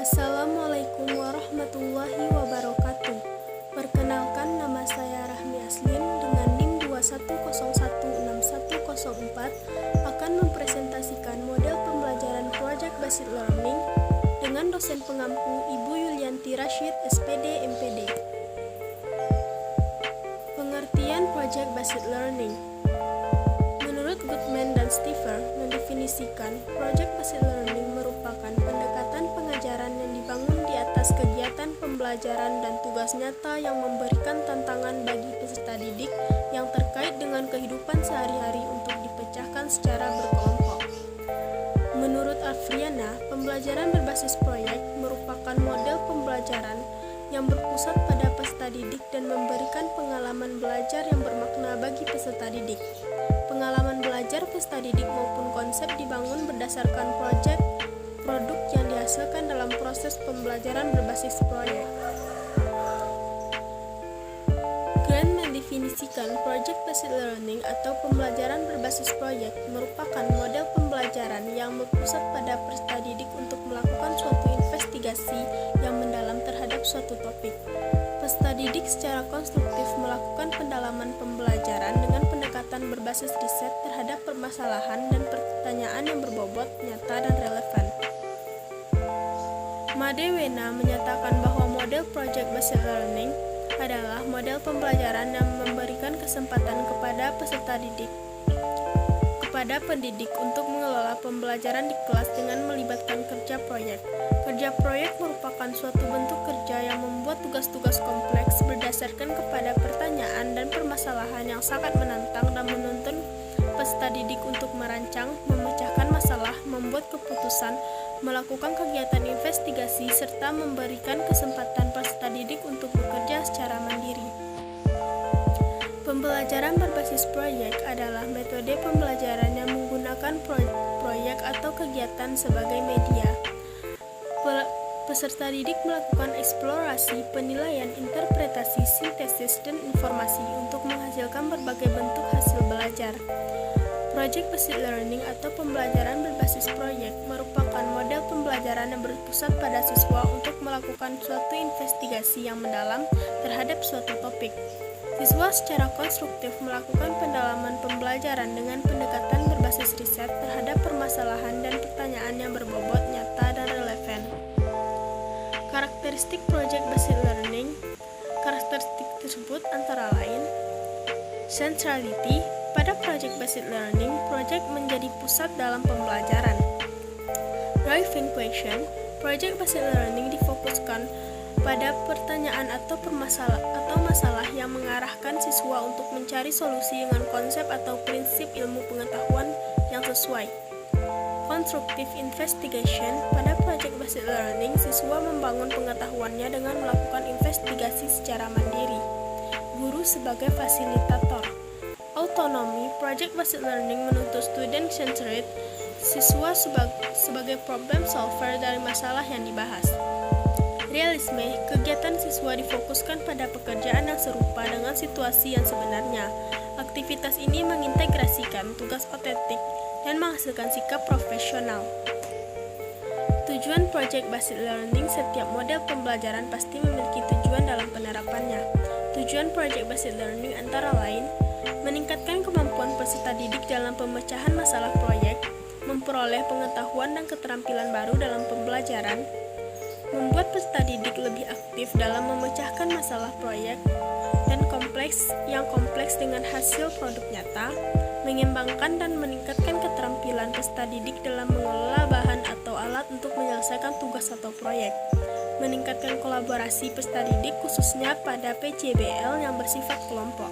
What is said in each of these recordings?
Assalamualaikum warahmatullahi wabarakatuh. Perkenalkan, nama saya Rahmi Aslin dengan NIM 210161004 akan mempresentasikan model pembelajaran Project Based Learning dengan dosen pengampu Ibu Yulianti Rashid, SPD, MPD. Pengertian Project Based Learning. Menurut Goodman dan Stiver mendefinisikan Project Based Learning merupakan pendekatan pengajaran yang dibangun di atas kegiatan pembelajaran dan tugas nyata yang memberikan tantangan bagi peserta didik yang terkait dengan kehidupan sehari-hari untuk dipecahkan secara berkelompok. Menurut Afriana, pembelajaran berbasis proyek merupakan model pembelajaran yang berpusat pada peserta didik dan memberikan pengalaman belajar yang bermakna bagi peserta didik. Pengalaman belajar peserta didik maupun konsep dibangun berdasarkan produk yang dihasilkan dalam proses pembelajaran berbasis proyek. Grant mendefinisikan Project Based Learning atau pembelajaran berbasis proyek merupakan model pembelajaran yang berpusat pada peserta didik untuk melakukan suatu investigasi yang mendalam terhadap suatu topik. Peserta didik secara konstruktif melakukan pendalaman pembelajaran dengan pendekatan berbasis riset terhadap permasalahan dan pertanyaan yang berbobot, nyata, dan relevan. Madewena menyatakan bahwa model Project Based Learning adalah model pembelajaran yang memberikan kesempatan kepada peserta didik, kepada pendidik untuk mengelola pembelajaran di kelas dengan melibatkan kerja proyek. Kerja proyek merupakan suatu bentuk kerja yang membuat tugas-tugas kompleks berdasarkan kepada pertanyaan dan permasalahan yang sangat menantang dan menuntun peserta didik untuk merancang, memecahkan masalah, membuat keputusan, melakukan kegiatan investigasi, serta memberikan kesempatan peserta didik untuk bekerja secara mandiri. Pembelajaran berbasis proyek adalah metode pembelajaran yang menggunakan proyek atau kegiatan sebagai media. Peserta didik melakukan eksplorasi, penilaian, interpretasi, sintesis, dan informasi untuk menghasilkan berbagai bentuk hasil belajar. Project Based Learning atau pembelajaran berbasis proyek merupakan model pembelajaran yang berpusat pada siswa untuk melakukan suatu investigasi yang mendalam terhadap suatu topik. Siswa secara konstruktif melakukan pendalaman pembelajaran dengan pendekatan berbasis riset terhadap permasalahan dan pertanyaan yang berbobot, nyata, dan relevan. Karakteristik Project Based Learning. Karakteristik tersebut antara lain: centrality. Pada Project Based Learning, proyek menjadi pusat dalam pembelajaran. Driving question. Project Based Learning difokuskan pada pertanyaan atau masalah yang mengarahkan siswa untuk mencari solusi dengan konsep atau prinsip ilmu pengetahuan yang sesuai. Constructive investigation. Pada Project Based Learning, siswa membangun pengetahuannya dengan melakukan investigasi secara mandiri. Guru sebagai fasilitator. Autonomy. Project Based Learning menuntut student-centered, siswa sebagai problem solver dari masalah yang dibahas. Realisme. Kegiatan siswa difokuskan pada pekerjaan yang serupa dengan situasi yang sebenarnya. Aktivitas ini mengintegrasikan tugas otentik dan menghasilkan sikap profesional. Tujuan Project Based Learning. Setiap model pembelajaran pasti memiliki tujuan dalam penerapannya. Tujuan Project Based Learning antara lain: meningkatkan kemampuan peserta didik dalam pemecahan masalah proyek, memperoleh pengetahuan dan keterampilan baru dalam pembelajaran, membuat peserta didik lebih aktif dalam memecahkan masalah proyek, dan kompleks dengan hasil produk nyata, mengembangkan dan meningkatkan keterampilan peserta didik dalam mengelola bahan atau alat untuk menyelesaikan tugas atau proyek, meningkatkan kolaborasi peserta didik khususnya pada PJBL yang bersifat kelompok.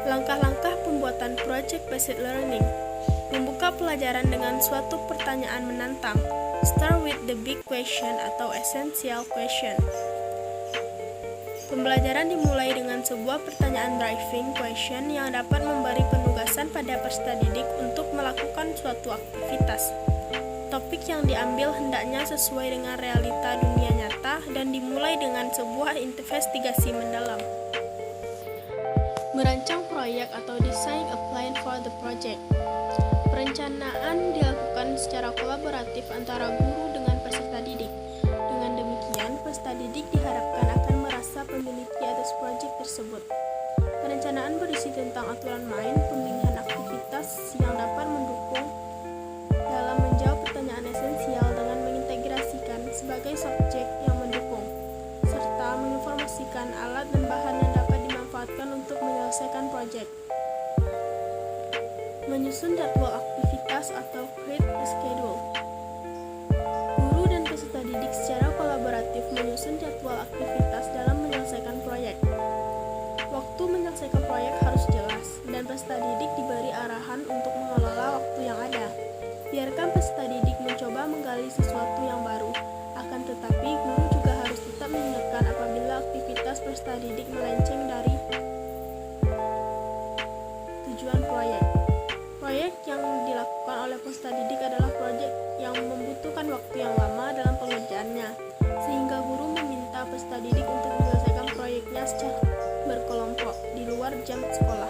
Langkah-langkah pembuatan Project Based Learning. Membuka pelajaran dengan suatu pertanyaan menantang. Start with the big question atau essential question. Pembelajaran dimulai dengan sebuah pertanyaan driving question yang dapat memberi penugasan pada peserta didik untuk melakukan suatu aktivitas. Topik yang diambil hendaknya sesuai dengan realita dunia nyata dan dimulai dengan sebuah investigasi mendalam. Merancang proyek atau design a plan for the project. Perencanaan dilakukan secara kolaboratif antara guru dengan peserta didik. Dengan demikian, peserta didik diharapkan akan merasa memiliki atas proyek tersebut. Perencanaan berisi tentang aturan main, pemilihan aktivitas yang dapat mendukung dalam menjawab pertanyaan esensial dengan mengintegrasikan sebagai subjek yang mendukung, serta menginformasikan alat dan bahan yang dapat dimanfaatkan untuk menyelesaikan proyek. Menyusun jadwal aktivitas atau create a schedule. Guru dan peserta didik secara kolaboratif menyusun jadwal aktivitas dalam menyelesaikan proyek. Waktu menyelesaikan proyek harus jelas, dan peserta didik diberi arahan untuk mengelola waktu yang ada. Biarkan peserta didik mencoba menggali sesuatu yang baru, akan tetapi guru juga harus tetap mengingatkan apabila aktivitas peserta didik melenceng dari tujuan proyek. Proyek yang dilakukan oleh peserta didik adalah proyek yang membutuhkan waktu yang lama dalam pengerjaannya, sehingga guru meminta peserta didik untuk menyelesaikan proyeknya secara berkelompok di luar jam sekolah.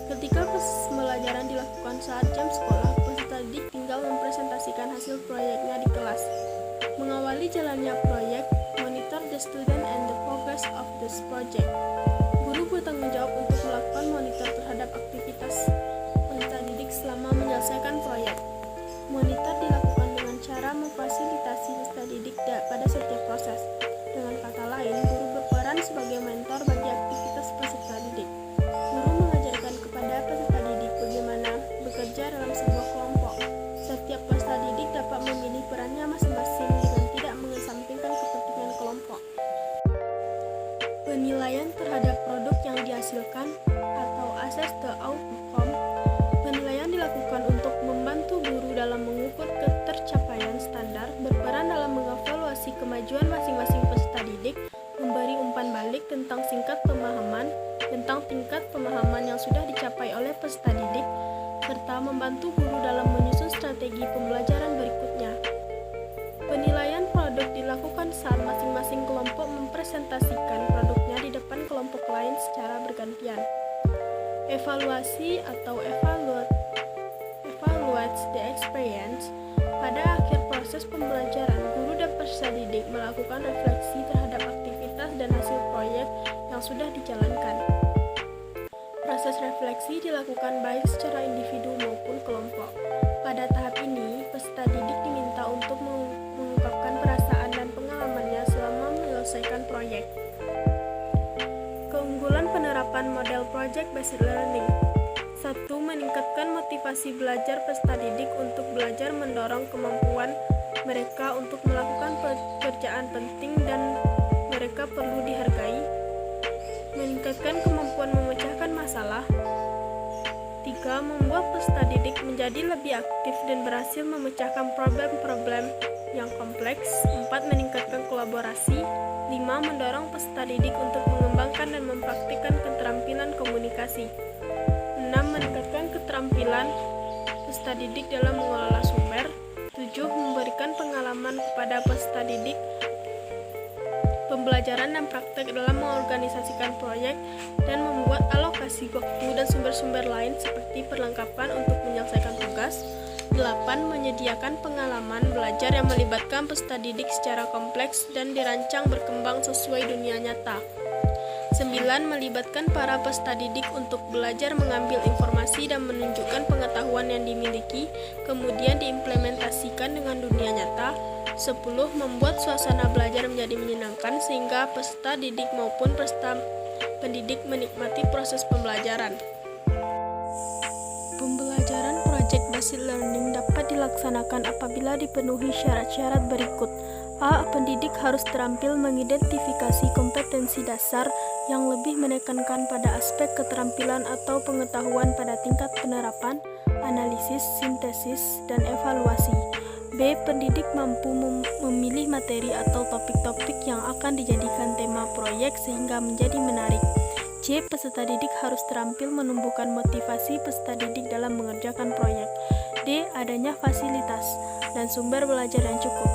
Ketika pembelajaran dilakukan saat jam sekolah, peserta didik tinggal mempresentasikan hasil proyeknya di kelas. Mengawali jalannya proyek, monitor the student and the progress of this project. Guru bertanggung jawab untuk melakukan monitor terhadap aktivitas peserta didik selama menyelesaikan proyek. Monitor dilakukan dengan cara memfasilitasi peserta didik pada setiap proses. Dengan kata lain, guru berperan sebagai mentor bagi aktivitas peserta didik. Guru mengajarkan kepada peserta didik bagaimana bekerja dalam sebuah kelompok. Setiap peserta didik dapat memilih perannya masing-masing dengan tidak mengesampingkan kepentingan kelompok. Penilaian terhadap produk yang dihasilkan atau assess the outcome. Penilaian dilakukan untuk membantu guru dalam mengukur ketercapaian standar, berperan dalam mengevaluasi kemajuan masing-masing peserta didik, memberi umpan balik tentang tingkat pemahaman yang sudah dicapai oleh peserta didik, serta membantu guru dalam menyusun strategi pembelajaran berikutnya. Penilaian produk dilakukan saat masing-masing kelompok mempresentasikan produknya di depan kelompok lain secara bergantian. Evaluasi atau evaluates the experience. Pada akhir proses pembelajaran, guru dan peserta didik melakukan refleksi terhadap aktivitas dan hasil proyek yang sudah dijalankan. Proses refleksi dilakukan baik secara individu maupun kelompok. Pada tahap ini, peserta didik diminta untuk mengungkapkan perasaan dan pengalamannya selama menyelesaikan proyek. Keunggulan penerapan model project-based learning. 1. Meningkatkan motivasi belajar peserta didik untuk belajar, mendorong kemampuan mereka untuk melakukan pekerjaan penting dan mereka perlu dihargai. Meningkatkan kemampuan memecahkan masalah. 3. Membuat peserta didik menjadi lebih aktif dan berhasil memecahkan problem-problem yang kompleks. 4. Meningkatkan kolaborasi. 5. Mendorong peserta didik untuk mengembangkan dan mempraktikkan keterampilan komunikasi. 6. Meningkatkan keterampilan peserta didik dalam mengelola sumber. 7. Memberikan pengalaman kepada peserta didik pembelajaran dan praktek dalam mengorganisasikan proyek dan membuat alokasi waktu dan sumber-sumber lain seperti perlengkapan untuk menyelesaikan tugas. 8. Menyediakan pengalaman belajar yang melibatkan peserta didik secara kompleks dan dirancang berkembang sesuai dunia nyata. 9. Melibatkan para peserta didik untuk belajar mengambil informasi dan menunjukkan pengetahuan yang dimiliki, kemudian diimplementasikan dengan dunia nyata. 10. Membuat suasana belajar menjadi menyenangkan sehingga peserta didik maupun peserta pendidik menikmati proses pembelajaran. Pembelajaran project-based learning dapat dilaksanakan apabila dipenuhi syarat-syarat berikut. A. Pendidik harus terampil mengidentifikasi kompetensi dasar yang lebih menekankan pada aspek keterampilan atau pengetahuan pada tingkat penerapan, analisis, sintesis, dan evaluasi. B. Pendidik mampu memilih materi atau topik-topik yang akan dijadikan tema proyek sehingga menjadi menarik. C. Peserta didik harus terampil menumbuhkan motivasi peserta didik dalam mengerjakan proyek. D. Adanya fasilitas dan sumber belajar yang cukup.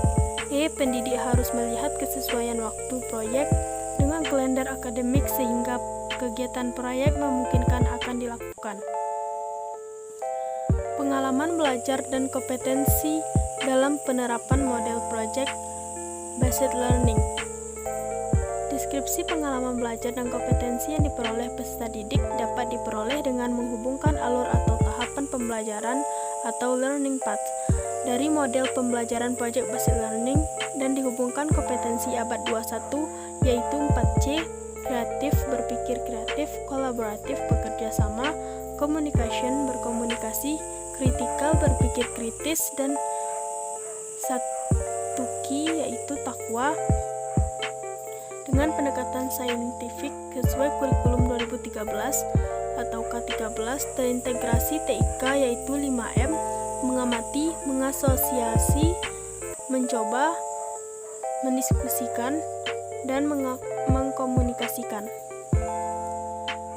E. Pendidik harus melihat kesesuaian waktu proyek dengan kalender akademik sehingga kegiatan proyek memungkinkan akan dilakukan. Pengalaman belajar dan kompetensi dalam penerapan model project based learning. Deskripsi pengalaman belajar dan kompetensi yang diperoleh peserta didik dapat diperoleh dengan menghubungkan alur atau tahapan pembelajaran atau learning path dari model pembelajaran project based learning dan dihubungkan kompetensi abad 21 yaitu 4C, kreatif, berpikir kreatif, kolaboratif, bekerja sama, communication, berkomunikasi, kritikal, berpikir kritis, dan 1Q yaitu takwa dengan pendekatan saintifik sesuai kurikulum 2013 atau K13 terintegrasi TIK yaitu 5M, mengamati, mengasosiasi, mencoba, mendiskusikan, dan mengkomunikasikan.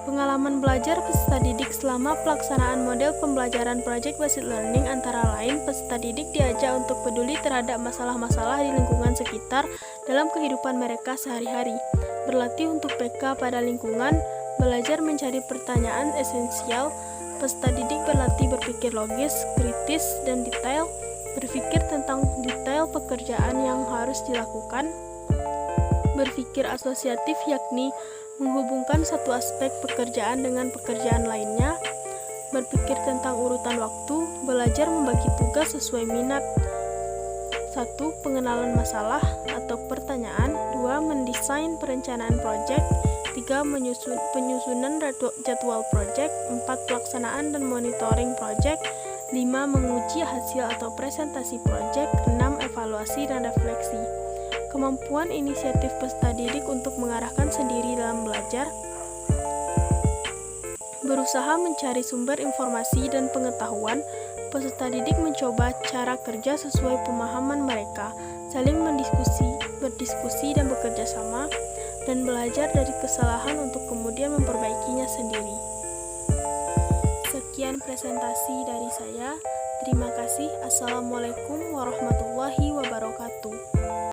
Pengalaman belajar peserta didik selama pelaksanaan model pembelajaran project based learning antara lain peserta didik diajak untuk peduli terhadap masalah-masalah di lingkungan sekitar dalam kehidupan mereka sehari-hari, berlatih untuk PK pada lingkungan, belajar mencari pertanyaan esensial, peserta didik berlatih berpikir logis, kritis, dan detail, berpikir tentang detail pekerjaan yang harus dilakukan, berpikir asosiatif yakni menghubungkan satu aspek pekerjaan dengan pekerjaan lainnya, berpikir tentang urutan waktu, belajar membagi tugas sesuai minat. 1. Pengenalan masalah atau pertanyaan. 2. Mendesain perencanaan proyek. 3. Penyusunan jadwal proyek. 4. Pelaksanaan dan monitoring proyek. 5. Menguji hasil atau presentasi proyek. 6. Evaluasi dan refleksi. Kemampuan inisiatif peserta didik untuk mengarahkan sendiri dalam belajar, berusaha mencari sumber informasi dan pengetahuan, peserta didik mencoba cara kerja sesuai pemahaman mereka, saling berdiskusi dan bekerja sama, dan belajar dari kesalahan untuk kemudian memperbaikinya sendiri. Sekian presentasi dari saya. Terima kasih. Assalamualaikum warahmatullahi wabarakatuh.